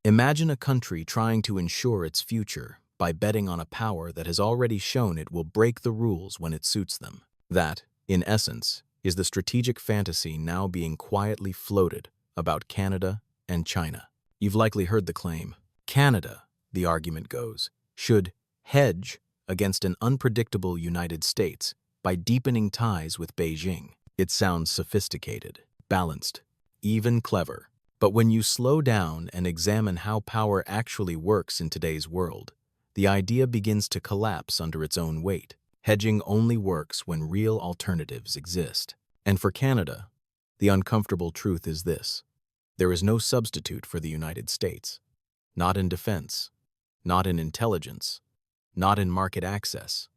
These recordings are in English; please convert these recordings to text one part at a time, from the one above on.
Imagine a country trying to ensure its future by betting on a power that has already shown it will break the rules when it suits them. That, in essence, is the strategic fantasy now being quietly floated about Canada and China. You've likely heard the claim, Canada, the argument goes, should hedge against an unpredictable United States by deepening ties with Beijing. It sounds sophisticated, balanced, even clever. But when you slow down and examine how power actually works in today's world, the idea begins to collapse under its own weight. Hedging only works when real alternatives exist. And for Canada, the uncomfortable truth is this: there is no substitute for the United States. Not in defense, not in intelligence, not in market access,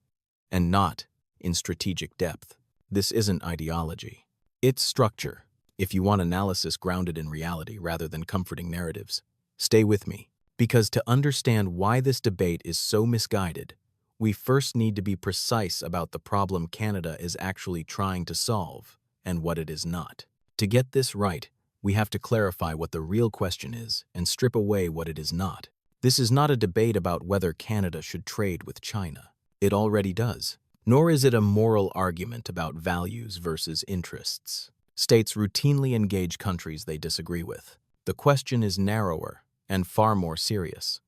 and not in strategic depth. This isn't ideology. It's structure. If you want analysis grounded in reality rather than comforting narratives, stay with me. Because to understand why this debate is so misguided, we first need to be precise about the problem Canada is actually trying to solve and what it is not. To get this right, we have to clarify what the real question is and strip away what it is not. This is not a debate about whether Canada should trade with China. It already does. Nor is it a moral argument about values versus interests. States routinely engage countries they disagree with. The question is narrower and far more serious.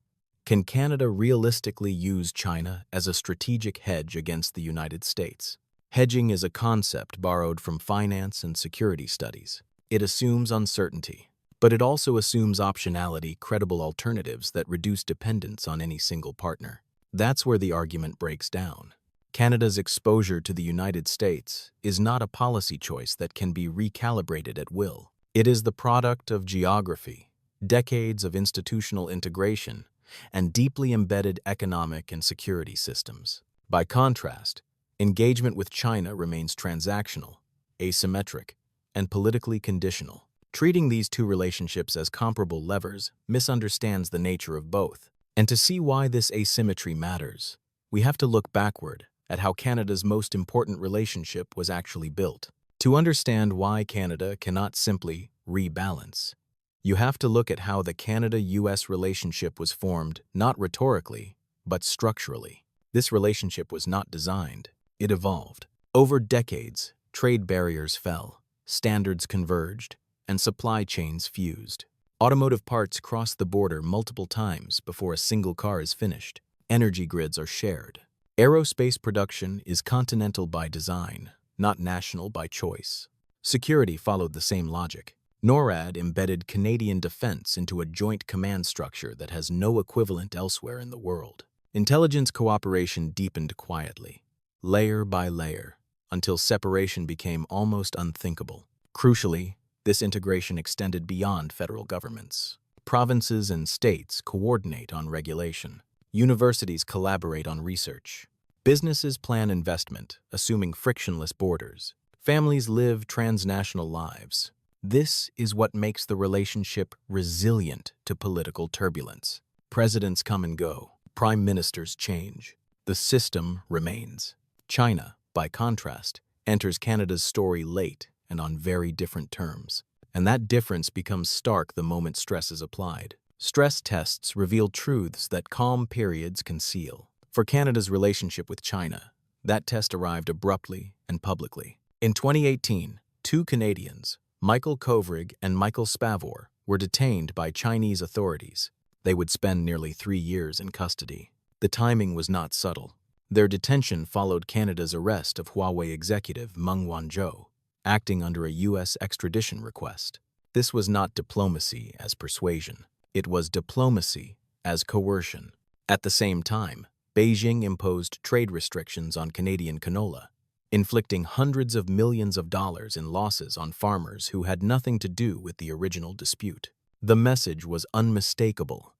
Can Canada realistically use China as a strategic hedge against the United States? Hedging is a concept borrowed from finance and security studies. It assumes uncertainty, but it also assumes optionality, credible alternatives that reduce dependence on any single partner. That's where the argument breaks down. Canada's exposure to the United States is not a policy choice that can be recalibrated at will. It is the product of geography, decades of institutional integration, and deeply embedded economic and security systems. By contrast, engagement with China remains transactional, asymmetric, and politically conditional. Treating these two relationships as comparable levers misunderstands the nature of both. And to see why this asymmetry matters, we have to look backward at how Canada's most important relationship was actually built. To understand why Canada cannot simply rebalance, you have to look at how the Canada-US relationship was formed not rhetorically, but structurally. This relationship was not designed, it evolved. Over decades, trade barriers fell, standards converged, and supply chains fused. Automotive parts cross the border multiple times before a single car is finished. Energy grids are shared. Aerospace production is continental by design, not national by choice. Security followed the same logic. NORAD embedded Canadian defense into a joint command structure that has no equivalent elsewhere in the world. Intelligence cooperation deepened quietly, layer by layer, until separation became almost unthinkable. Crucially, this integration extended beyond federal governments. Provinces and states coordinate on regulation. Universities collaborate on research. Businesses plan investment, assuming frictionless borders. Families live transnational lives. This is what makes the relationship resilient to political turbulence. Presidents come and go. Prime ministers change. The system remains. China, by contrast, enters Canada's story late and on very different terms. And that difference becomes stark the moment stress is applied. Stress tests reveal truths that calm periods conceal. For Canada's relationship with China, that test arrived abruptly and publicly. In 2018, two Canadians, Michael Kovrig and Michael Spavor, were detained by Chinese authorities. They would spend nearly 3 years in custody. The timing was not subtle. Their detention followed Canada's arrest of Huawei executive Meng Wanzhou, acting under a U.S. extradition request. This was not diplomacy as persuasion. It was diplomacy as coercion. At the same time, Beijing imposed trade restrictions on Canadian canola, inflicting hundreds of millions of dollars in losses on farmers who had nothing to do with the original dispute. The message was unmistakable.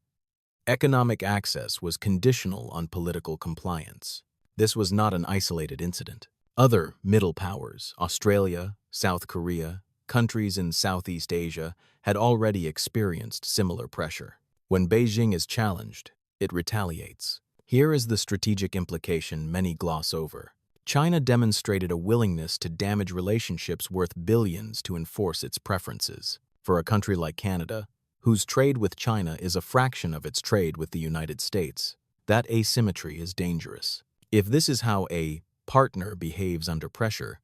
Economic access was conditional on political compliance. This was not an isolated incident. Other middle powers, Australia, South Korea, countries in Southeast Asia, had already experienced similar pressure. When Beijing is challenged, it retaliates. Here is the strategic implication many gloss over. China demonstrated a willingness to damage relationships worth billions to enforce its preferences. For a country like Canada, whose trade with China is a fraction of its trade with the United States. That asymmetry is dangerous. If this is how a partner behaves under pressure,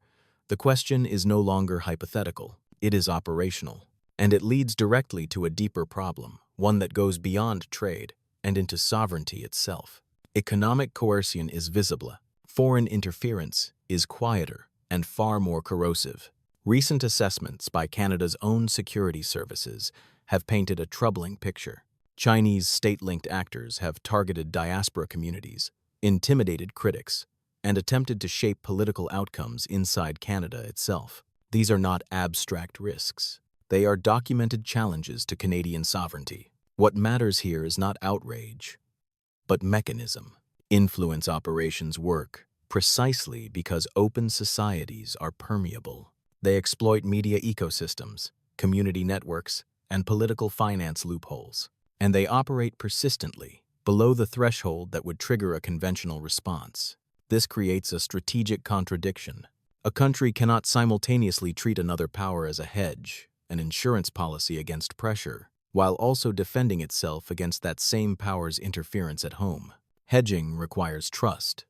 the question is no longer hypothetical. It is operational. And it leads directly to a deeper problem, one that goes beyond trade and into sovereignty itself. Economic coercion is visible. Foreign interference is quieter and far more corrosive. Recent assessments by Canada's own security services have painted a troubling picture. Chinese state-linked actors have targeted diaspora communities, intimidated critics, and attempted to shape political outcomes inside Canada itself. These are not abstract risks. They are documented challenges to Canadian sovereignty. What matters here is not outrage, but mechanism. Influence operations work precisely because open societies are permeable. They exploit media ecosystems, community networks, and political finance loopholes. And they operate persistently, below the threshold that would trigger a conventional response. This creates a strategic contradiction. A country cannot simultaneously treat another power as a hedge, an insurance policy against pressure, while also defending itself against that same power's interference at home. Hedging requires trust,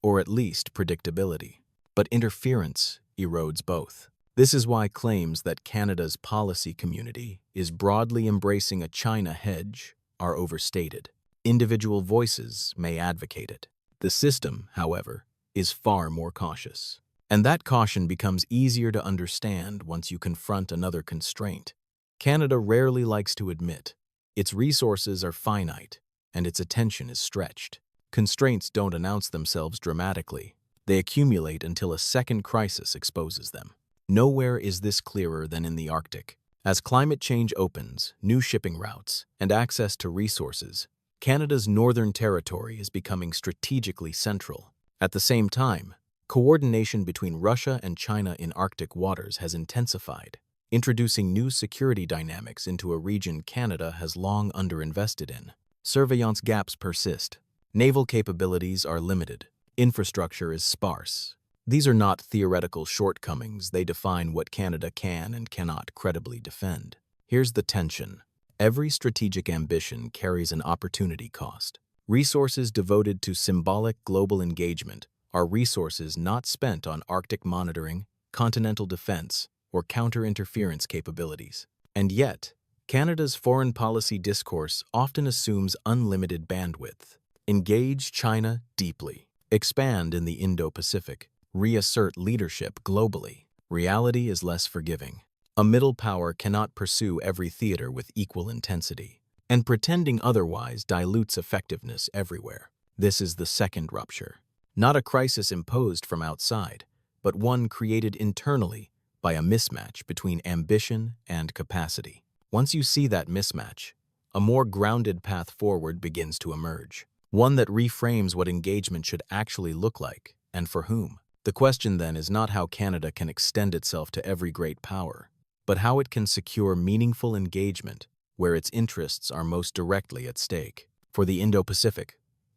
or at least predictability, but interference erodes both. This is why claims that Canada's policy community is broadly embracing a China hedge are overstated. Individual voices may advocate it. The system, however, is far more cautious. And that caution becomes easier to understand once you confront another constraint. Canada rarely likes to admit its resources are finite and its attention is stretched. Constraints don't announce themselves dramatically. They accumulate until a second crisis exposes them. Nowhere is this clearer than in the Arctic. As climate change opens new shipping routes and access to resources, Canada's northern territory is becoming strategically central. At the same time, coordination between Russia and China in Arctic waters has intensified, introducing new security dynamics into a region Canada has long underinvested in. Surveillance gaps persist. Naval capabilities are limited. Infrastructure is sparse. These are not theoretical shortcomings. They define what Canada can and cannot credibly defend. Here's the tension. Every strategic ambition carries an opportunity cost. Resources devoted to symbolic global engagement are resources not spent on Arctic monitoring, continental defense, or counter-interference capabilities. And yet, Canada's foreign policy discourse often assumes unlimited bandwidth. Engage China deeply. Expand in the Indo-Pacific. Reassert leadership globally. Reality is less forgiving. A middle power cannot pursue every theater with equal intensity, and pretending otherwise dilutes effectiveness everywhere. This is the second rupture. Not a crisis imposed from outside, but one created internally by a mismatch between ambition and capacity. Once you see that mismatch, a more grounded path forward begins to emerge. One that reframes what engagement should actually look like, and for whom. The question then is not how Canada can extend itself to every great power, but how it can secure meaningful engagement where its interests are most directly at stake. For the Indo-Pacific,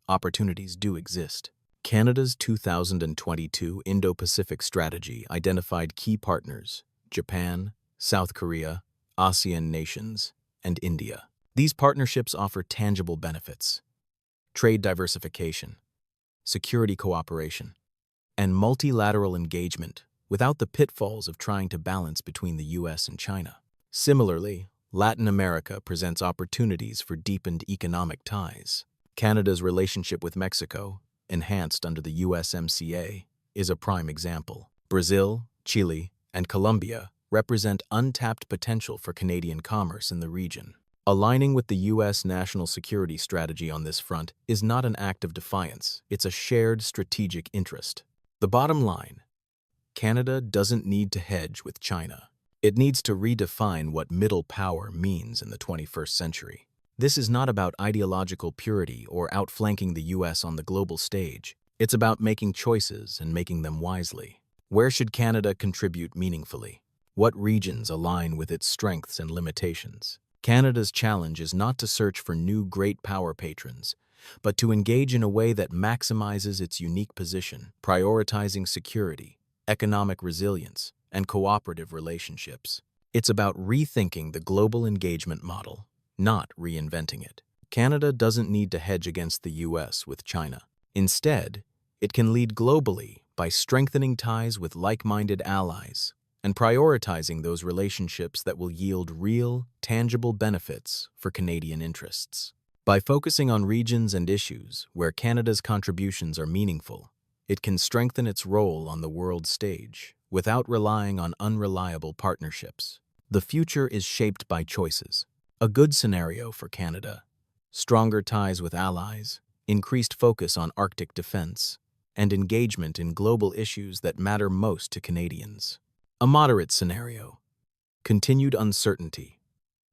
opportunities do exist. Canada's 2022 Indo-Pacific strategy identified key partners: Japan, South Korea, ASEAN nations, and India. These partnerships offer tangible benefits: trade diversification, security cooperation, and multilateral engagement without the pitfalls of trying to balance between the US and China. Similarly, Latin America presents opportunities for deepened economic ties. Canada's relationship with Mexico, enhanced under the USMCA, is a prime example. Brazil, Chile, and Colombia represent untapped potential for Canadian commerce in the region. Aligning with the U.S. national security strategy on this front is not an act of defiance, it's a shared strategic interest. The bottom line: Canada doesn't need to hedge with China. It needs to redefine what middle power means in the 21st century. This is not about ideological purity or outflanking the U.S. on the global stage. It's about making choices and making them wisely. Where should Canada contribute meaningfully? What regions align with its strengths and limitations? Canada's challenge is not to search for new great power patrons, but to engage in a way that maximizes its unique position, prioritizing security, economic resilience, and cooperative relationships. It's about rethinking the global engagement model, not reinventing it. Canada doesn't need to hedge against the US with China. Instead, it can lead globally by strengthening ties with like-minded allies and prioritizing those relationships that will yield real, tangible benefits for Canadian interests. By focusing on regions and issues where Canada's contributions are meaningful, it can strengthen its role on the world stage without relying on unreliable partnerships. The future is shaped by choices. A good scenario for Canada: stronger ties with allies, increased focus on Arctic defense, and engagement in global issues that matter most to Canadians. A moderate scenario: continued uncertainty,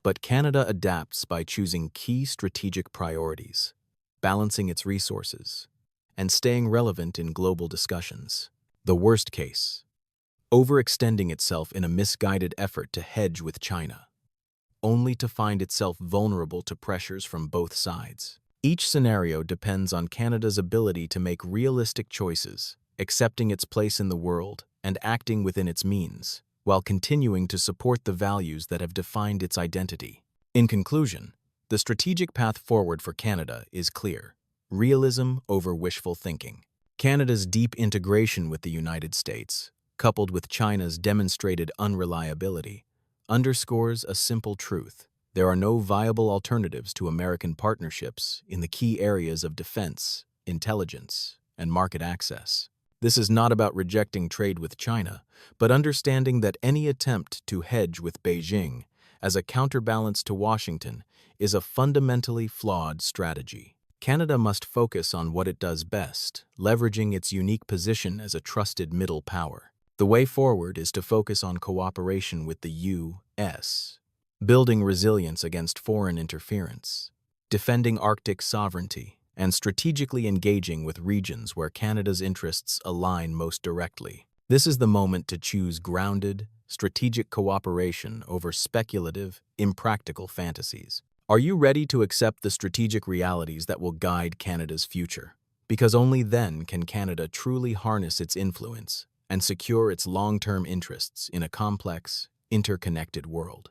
but Canada adapts by choosing key strategic priorities, balancing its resources, and staying relevant in global discussions. The worst case: overextending itself in a misguided effort to hedge with China, only to find itself vulnerable to pressures from both sides. Each scenario depends on Canada's ability to make realistic choices, accepting its place in the world and acting within its means, while continuing to support the values that have defined its identity. In conclusion, the strategic path forward for Canada is clear: realism over wishful thinking. Canada's deep integration with the United States, coupled with China's demonstrated unreliability, underscores a simple truth: there are no viable alternatives to American partnerships in the key areas of defense, intelligence, and market access. This is not about rejecting trade with China, but understanding that any attempt to hedge with Beijing as a counterbalance to Washington is a fundamentally flawed strategy. Canada must focus on what it does best, leveraging its unique position as a trusted middle power. The way forward is to focus on cooperation with the U.S., building resilience against foreign interference, defending Arctic sovereignty, and strategically engaging with regions where Canada's interests align most directly. This is the moment to choose grounded, strategic cooperation over speculative, impractical fantasies. Are you ready to accept the strategic realities that will guide Canada's future? Because only then can Canada truly harness its influence and secure its long-term interests in a complex, interconnected world.